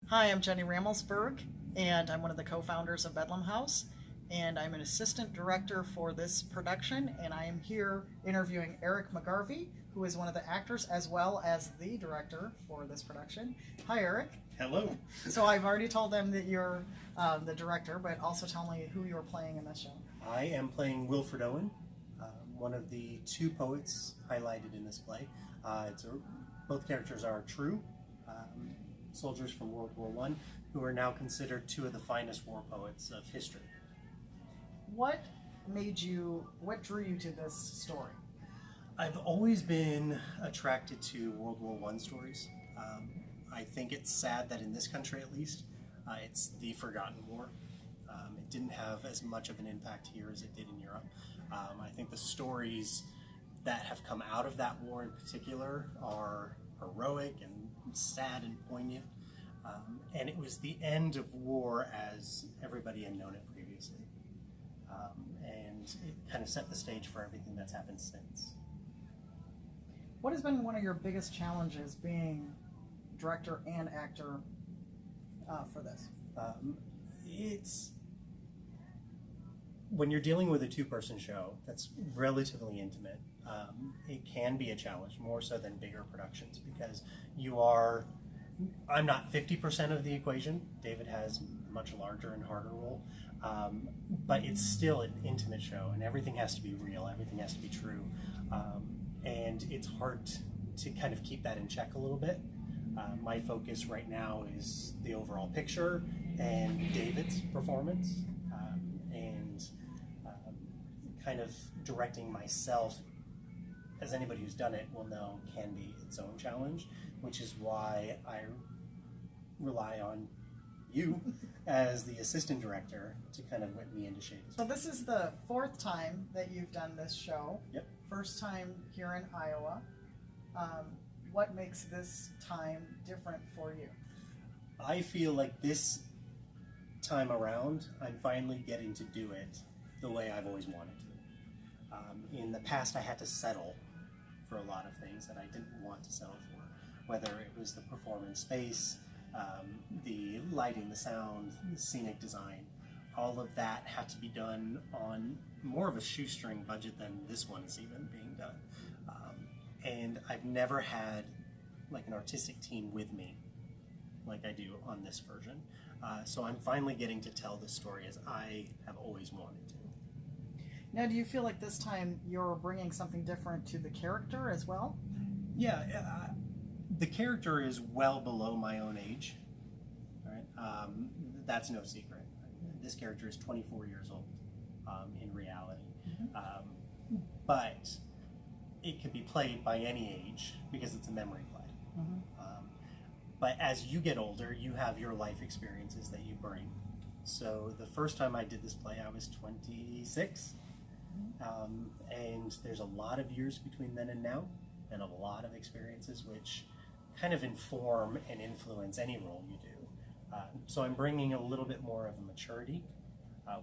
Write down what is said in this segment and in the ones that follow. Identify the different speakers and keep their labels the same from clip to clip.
Speaker 1: Hi, I'm Jenny Ramelsberg, and I'm one of the co-founders of Bedlam House, and I'm an assistant director for this production, and I am here interviewing Eric McGarvey, who is one of the actors as well as the director for this production. Hi, Eric.
Speaker 2: Hello.
Speaker 1: So I've already told them that you're the director, but also tell me who you're playing in this show.
Speaker 2: I am playing Wilfred Owen, one of the two poets highlighted in this play. Both characters are true soldiers from World War I who are now considered two of the finest war poets of history.
Speaker 1: What drew you to this story?
Speaker 2: I've always been attracted to World War I stories. I think it's sad that in this country, at least, it's the forgotten war. It didn't have as much of an impact here as it did in Europe. I think the stories that have come out of that war in particular are heroic and sad and poignant. And it was the end of war as everybody had known it previously. And it kind of set the stage for everything that's happened since.
Speaker 1: What has been one of your biggest challenges being director and actor for this?
Speaker 2: It's when you're dealing with a two-person show that's relatively intimate, it can be a challenge, more so than bigger productions, because I'm not 50% of the equation. David has a much larger and harder role, but it's still an intimate show, and everything has to be real, everything has to be true, and it's hard to kind of keep that in check a little bit. My focus right now is the overall picture and David's performance, and kind of directing myself, as anybody who's done it will know, can be its own challenge, which is why I rely on you as the assistant director to kind of whip me into shape.
Speaker 1: So this is the fourth time that you've done this show.
Speaker 2: Yep.
Speaker 1: First time here in Iowa. What makes this time different for you?
Speaker 2: I feel like this time around, I'm finally getting to do it the way I've always wanted to. In the past, I had to settle for a lot of things that I didn't want to settle for, whether it was the performance space, the lighting, the sound, the scenic design. All of that had to be done on more of a shoestring budget than this one is even being done. And I've never had like an artistic team with me like I do on this version. So I'm finally getting to tell the story as I have always wanted to.
Speaker 1: Now, do you feel like this time you're bringing something different to the character as well?
Speaker 2: Yeah, the character is well below my own age. Right? That's no secret. This character is 24 years old in reality. Mm-hmm. But it can be played by any age because it's a memory play. Mm-hmm. But as you get older, you have your life experiences that you bring. So the first time I did this play, I was 26. And there's a lot of years between then and now, and a lot of experiences which kind of inform and influence any role you do. So I'm bringing a little bit more of a maturity,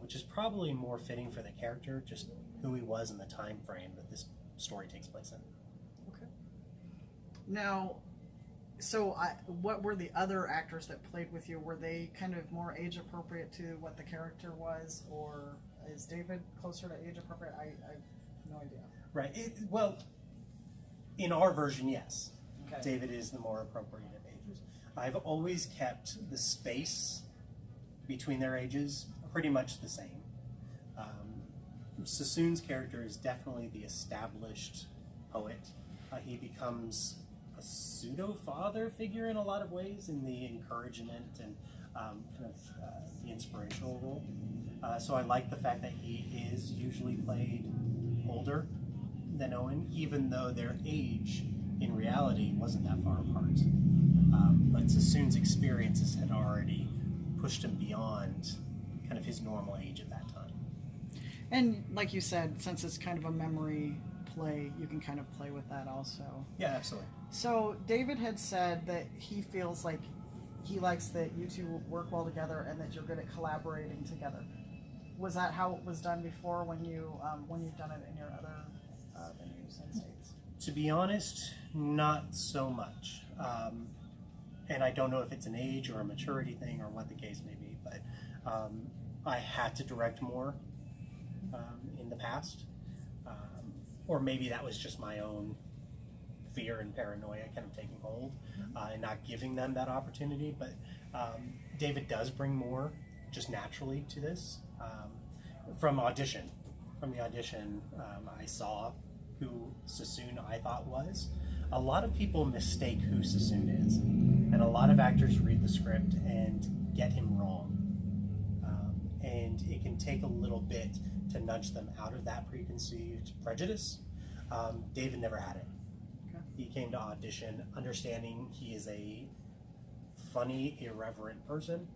Speaker 2: which is probably more fitting for the character, just who he was in the time frame that this story takes place in.
Speaker 1: Okay. Now, what were the other actors that played with you? Were they kind of more age appropriate to what the character was, or is David closer to age appropriate? I have no idea.
Speaker 2: Right. Well, in our version, yes.
Speaker 1: Okay.
Speaker 2: David is the more appropriate of ages. I've always kept the space between their ages pretty much the same. Sassoon's character is definitely the established poet. He becomes a pseudo-father figure in a lot of ways, in the encouragement and the inspirational role. So I like the fact that he is usually played older than Owen, even though their age in reality wasn't that far apart. But Sassoon's experiences had already pushed him beyond kind of his normal age at that time.
Speaker 1: And like you said, since it's kind of a memory play, you can kind of play with that also.
Speaker 2: Yeah, absolutely.
Speaker 1: So David had said that he feels like he likes that you two work well together and that you're good at collaborating together. Was that how it was done before when you've done it in your other venues and states?
Speaker 2: To be honest, not so much. and I don't know if it's an age or a maturity thing or what the case may be, but I had to direct more in the past, or maybe that was just my own fear and paranoia kind of taking hold and not giving them that opportunity. But David does bring more just naturally to this. From the audition, I saw who Sassoon I thought was. A lot of people mistake who Sassoon is, and a lot of actors read the script and get him wrong. And it can take a little bit to nudge them out of that preconceived prejudice. David never had it. Okay. He came to audition understanding he is a funny, irreverent person,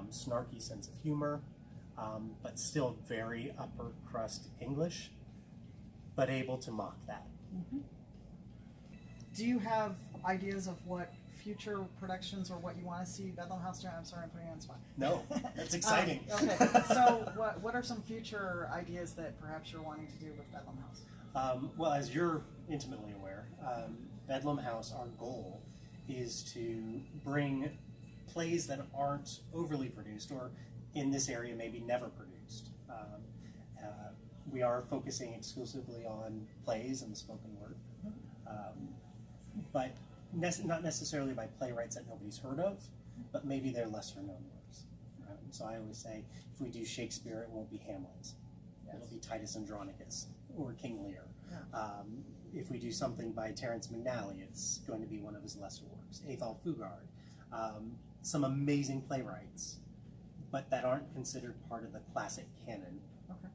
Speaker 2: snarky sense of humor, but still very upper crust English, but able to mock that.
Speaker 1: Mm-hmm. Do you have ideas of what future productions or what you want to see Bedlam House doing? I'm sorry, I'm putting you on the spot.
Speaker 2: No, that's exciting.
Speaker 1: Okay, so what are some future ideas that perhaps you're wanting to do with Bedlam House?
Speaker 2: Well, as you're intimately aware, Bedlam House, our goal is to bring plays that aren't overly produced, or in this area maybe never produced. We are focusing exclusively on plays and the spoken word, but not necessarily by playwrights that nobody's heard of, but maybe they're lesser known works. So I always say, if we do Shakespeare, it won't be Hamlet. Yes. It'll be Titus Andronicus or King Lear. Yeah. If we do something by Terence McNally, it's going to be one of his lesser works. Athol Fugard. Some amazing playwrights, but that aren't considered part of the classic canon. Okay.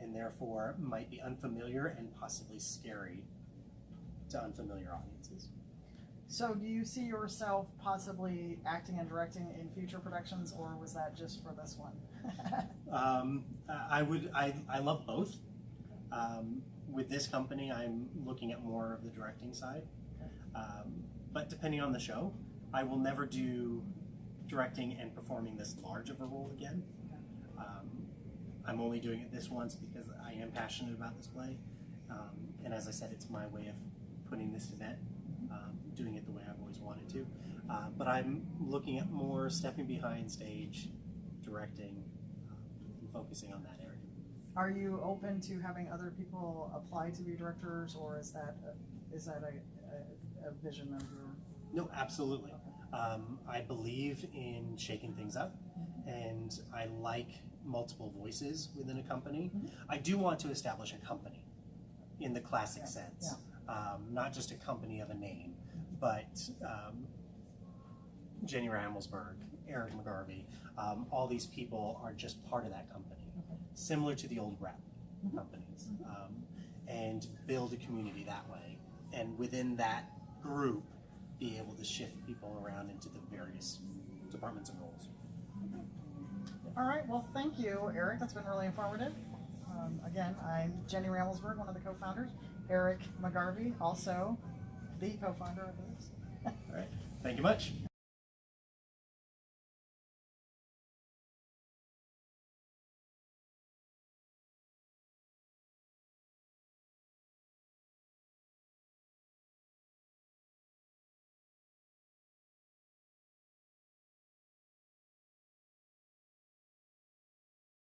Speaker 2: And therefore might be unfamiliar and possibly scary to unfamiliar audiences.
Speaker 1: So do you see yourself possibly acting and directing in future productions, or was that just for this one?
Speaker 2: I love both. With this company, I'm looking at more of the directing side. But depending on the show, I will never do directing and performing this large of a role again. I'm only doing it this once because I am passionate about this play. And as I said, it's my way of putting this event, doing it the way I've always wanted to. But I'm looking at more stepping behind stage, directing, and focusing on that area.
Speaker 1: Are you open to having other people apply to be directors, or is that a vision of your?
Speaker 2: No, absolutely. I believe in shaking things up, and I like multiple voices within a company. I do want to establish a company in the classic sense, not just a company of a name, but Jenny Ramelsberg, Eric McGarvey, all these people are just part of that company, similar to the old rap companies, and build a community that way, and within that group be able to shift people around into the various departments and roles.
Speaker 1: All right, well, thank you, Eric. That's been really informative. Again, I'm Jenny Ramelsberg, one of the co-founders. Eric McGarvey, also the co-founder of this.
Speaker 2: All right, thank you much.